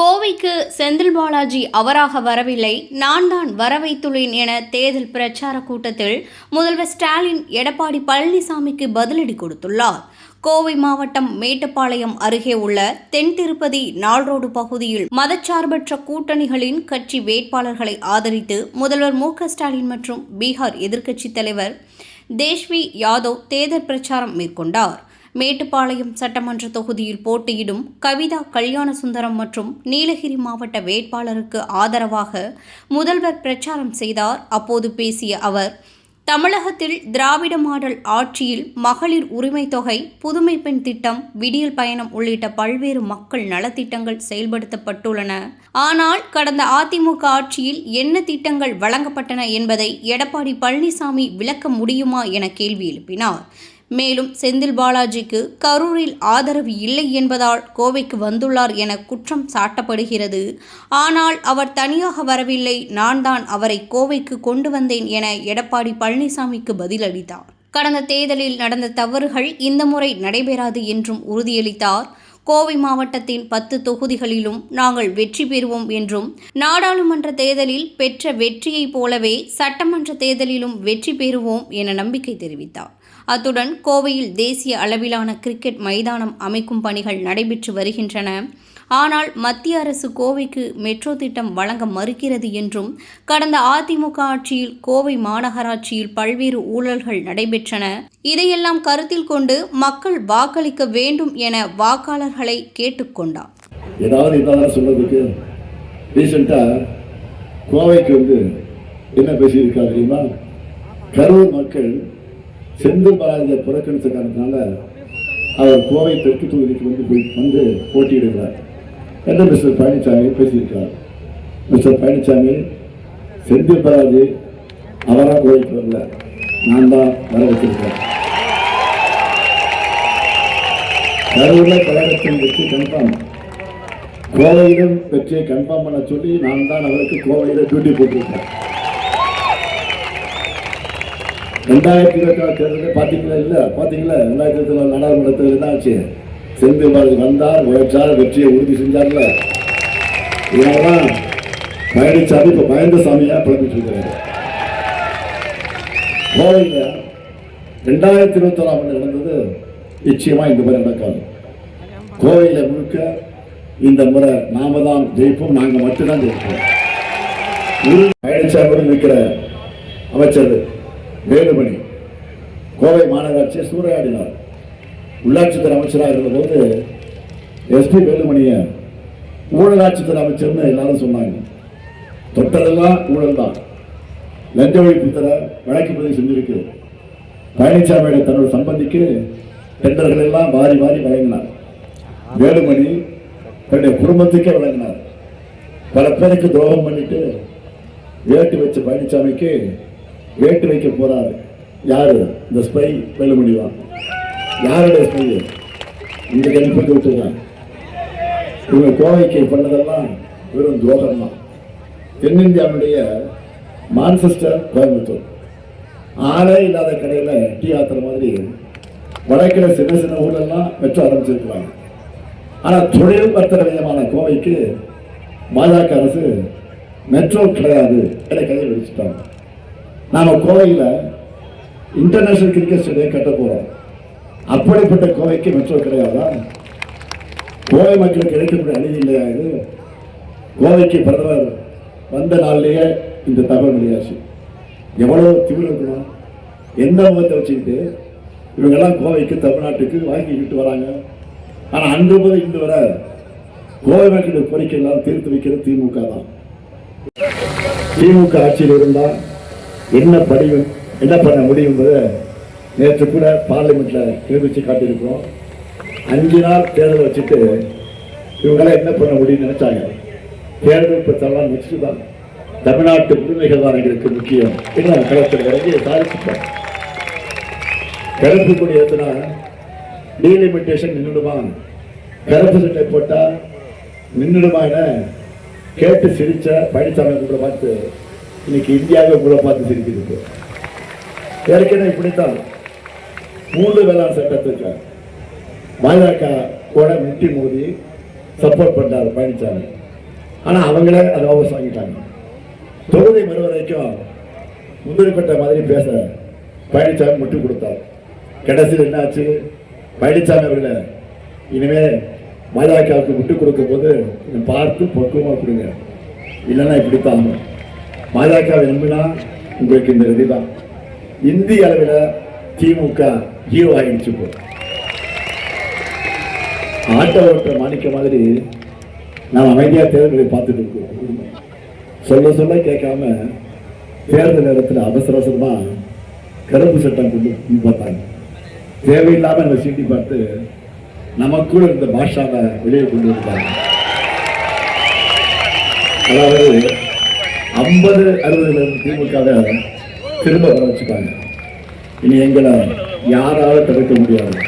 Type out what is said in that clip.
கோவைக்கு செந்தில் பாலாஜி அவராக வரவில்லை, நான் தான் வர வைத்துள்ளேன் என தேர்தல் பிரச்சார கூட்டத்தில் முதல்வர் ஸ்டாலின் எடப்பாடி பழனிசாமிக்கு பதிலடி கொடுத்துள்ளார். கோவை மாவட்டம் மேட்டுப்பாளையம் அருகே உள்ள தென் திருப்பதி நால்ரோடு பகுதியில் மதச்சார்பற்ற கூட்டணிகளின் கட்சி வேட்பாளர்களை ஆதரித்து முதல்வர் மு.க.ஸ்டாலின் மற்றும் பீகார் எதிர்க்கட்சித் தலைவர் தேஜஸ்வி யாதவ் தேர்தல் பிரச்சாரம் மேற்கொண்டார். மேட்டுப்பாளையம் சட்டமன்ற தொகுதியில் போட்டியிடும் கவிதா கல்யாணசுந்தரம் மற்றும் நீலகிரி மாவட்ட வேட்பாளருக்கு ஆதரவாக முதல்வர் பிரச்சாரம் செய்தார். அப்போது பேசிய அவர், தமிழகத்தில் திராவிட மாடல் ஆட்சியில் மகளிர் உரிமை தொகை, புதுமை பெண் திட்டம், விடியல் பயணம் உள்ளிட்ட பல்வேறு மக்கள் நலத்திட்டங்கள் செயல்படுத்தப்பட்டுள்ளன. ஆனால் கடந்த அதிமுக ஆட்சியில் என்ன திட்டங்கள் வழங்கப்பட்டன என்பதை எடப்பாடி பழனிசாமி விளக்க முடியுமா என கேள்வி எழுப்பினார். மேலும் செந்தில் பாலாஜிக்கு கரூரில் ஆதரவு இல்லை என்பதால் கோவைக்கு வந்துள்ளார் என குற்றம் சாட்டப்படுகிறது. ஆனால் அவர் தனியாக வரவில்லை, நான் தான் அவரை கோவைக்கு கொண்டு வந்தேன் என எடப்பாடி பழனிசாமிக்கு பதிலளித்தார். கடந்த தேர்தலில் நடந்த தவறுகள் இந்த முறை நடைபெறாது என்றும் உறுதியளித்தார். கோவை மாவட்டத்தின் 10 தொகுதிகளிலும் நாங்கள் வெற்றி பெறுவோம் என்றும், நாடாளுமன்ற தேர்தலில் பெற்ற வெற்றியைப் போலவே சட்டமன்ற தேர்தலிலும் வெற்றி பெறுவோம் என நம்பிக்கை தெரிவித்தார். அத்துடன் கோவையில் தேசிய அளவிலான கிரிக்கெட் மைதானம் அமைக்கும் பணிகள் நடைபெற்று வருகின்றன. ஆனால் மத்திய அரசு கோவைக்கு மெட்ரோ திட்டம் வழங்க மறுக்கிறது என்றும், கடந்த அதிமுக ஆட்சியில் கோவை மாநகராட்சியில் பல்வேறு ஊழல்கள் நடைபெற்றன. இதையெல்லாம் கருத்தில் கொண்டு மக்கள் வாக்களிக்க வேண்டும் என வாக்காளர்களை கேட்டுக்கொண்டார். சொல்றதுக்கு ரீசெண்டா கோவைக்கு என்ன பேசியிருக்காங்க தெரியுமா? கரூர் மக்கள் செந்தில் பாலாஜியை புறக்கணித்த காரணத்தினால அவர் கோவை தெற்கு தொகுதிக்கு வந்து போட்டியிடுகிறார் என்று மிஸ்டர் பழனிசாமி பேசியிருக்கிறார். மிஸ்டர் பழனிசாமி, செந்தில் பாலாஜி அவராக கோவைக்கு வரல, நான் தான் வர வச்சிருக்கிறேன். கரூர்ல கழகத்தின் வெற்றி கன்ஃபார்ம், கோவையிலும் வெற்றியை கன்ஃபார்ம் பண்ண சொல்லி நான் தான் அவருக்கு கோவையில டியூட்டி போட்டிருக்கேன். 2024 தேர்தலில் பார்த்தீங்களா? இல்லை பார்த்தீங்களா? 2024 நாடாளுமன்ற தேர்தல் என்ன ஆச்சு? செந்தில் பாலாஜி வந்தார், உழைச்சார், வெற்றியை உறுதி செஞ்சார்ல. இதனால்தான் பழனிசாமி இப்போ பயந்த சாமியா பிளப்பிட்டு இருக்கிறாரு. கோவையில் 2021 ஆண்டு நடந்தது நிச்சயமா இந்த முறை நடக்காது. கோவையில் முழுக்க இந்த முறை நாம தான் ஜெயிப்போம், நாங்கள் மட்டும்தான் ஜெயிப்போம். பழனிசாமி இருக்கிற அமைச்சர் வேலுமணி கோவை மாநகராட்சியை சூறையாடினார். உள்ளாட்சித்துறை அமைச்சராக இருந்தபோது எஸ்பி வேலுமணியை ஊழலாட்சித்துறை அமைச்சர்னு எல்லாரும் சொன்னாங்க. தொட்டதெல்லாம் ஊழல் தான். லஞ்ச ஒழிப்புத்துறை வழக்கு பதிவு செஞ்சிருக்கு. பழனிசாமியோட தன்னோட சம்பந்திக்கு டெண்டர்கள் எல்லாம் வாரி வாரி வழங்கினார். வேலுமணி தன்னுடைய குடும்பத்துக்கே வழங்கினார். பல பேருக்கு துரோகம் பண்ணிட்டு வேட்டு வச்ச பழனிசாமிக்கு வேட்டு வைக்க போறாரு. யாரு? இந்த ஸ்பை வேலுமணி தான். யாருடைய ஸ்பை? இந்த கணிப்புக்கு விட்டுருக்காங்க. இவங்க கோவைக்கு பண்ணதெல்லாம் வெறும் துரோகம் தான். தென்னிந்தியாவுடைய மான்செஸ்டர் கோயம்புத்தூர், ஆளே இல்லாத கடையில் டீ ஆத்துற மாதிரி வடக்கில் சின்ன சின்ன ஊரெல்லாம் மெட்ரோ ஆரம்பிச்சிருக்கிறாங்க. ஆனால் தொழில் வர்த்தக மையமான கோவைக்கு பாஜக அரசு மெட்ரோ கிடையாது என கையில் வச்சுட்டாங்க. நாம கோவையில் இன்டர்நேஷனல் கிரிக்கெட் ஸ்டேடியம் கட்ட போறோம். அப்படிப்பட்ட கோவைக்கு மெட்ரோ கிடையாதா? கோவை மக்களுக்கு கிடைக்கக்கூடிய அநீதி இல்லையா இது? கோவைக்கு பிரதமர் வந்த நாள்லயே இந்த தகவல் வெளியாச்சு. எவ்வளவு திமிர் இருக்கணும்? எந்த முகத்தை வச்சுக்கிட்டு இவங்கெல்லாம் கோவைக்கு, தமிழ்நாட்டுக்கு வாங்கிக்கிட்டு வராங்க. ஆனா அன்று முதல் இன்று வர கோவை மக்களுடைய கோரிக்கை எல்லாம் தீர்த்து வைக்கிறது திமுக தான். திமுக ஆட்சியில் இருந்தால் என்ன பண்ண முடியும் என்பதை நேற்று கூட பார்லிமெண்ட்ல நிரூபிச்சு காட்டியிருக்கிறோம். 5 நாள் தேர்தல் வச்சுட்டு இவங்களாம் என்ன பண்ண முடியும்னு நினைச்சாங்க. தேர்தல் பத்தெல்லாம் வச்சுட்டு தான் தமிழ்நாட்டு உரிமைகள் தான் எங்களுக்கு முக்கியம் என்ன களத்தில் இறங்கி சாதிச்சுட்டோம். கருப்பு கொடி ஏற்றினா டீலிமிட்டேஷன் நின்றுடுமா, கருப்பு சட்டை போட்டா நின்றுடுமா என கேட்டு சிரிச்ச பழனிசாமி கூட பார்த்து இன்னைக்கு இந்தியாவை கூட பார்த்து சிரிக்கிறது. ஏற்கனவே இப்படித்தான் 3 வேளாண் சட்டத்துக்கு பாஜக கூட முட்டி மோதி சப்போர்ட் பண்றாரு பழனிசாமி. ஆனால் அவங்களே அதை வாபஸ் வாங்கிட்டாங்க. தொகுதி மறுவரைக்கும் முந்திரிப்பட்ட மாதிரி பேச பழனிசாமி முட்டு கொடுத்தார். கடைசியில் என்னாச்சு? பழனிசாமி அவர்களை இனிமே பாஜகவுக்கு விட்டு கொடுக்கும் போது பார்த்து பக்குவமாக கொடுங்க, இல்லைன்னா இப்படித்தான். பாஜகவை நம்பினா உங்களுக்கு இந்த விதி தான். இந்திய அளவில் திமுக ஹீரோ ஆகிடுச்சு. போ ஆட்டோ ஓட்டுற மாணிக்க மாதிரி நாம் அமைதியாக தேர்தல்களை பார்த்துட்டு இருக்கோம். சொல்ல சொல்ல கேட்காம தேர்தல் நேரத்தில் அவசர அவசரமாக கருப்பு சட்டம் கொண்டு பார்த்தாங்க. தேவையில்லாமல் நம்ம சீட்டி பார்த்து நமக்குள்ள இருந்த பாஷாவை வெளியே கொண்டு வந்தாங்க. அதாவது 50-60 திமுகவை திரும்ப வர வச்சுட்டாங்க. இனி எங்களை யாராலும் தடுக்க முடியாது.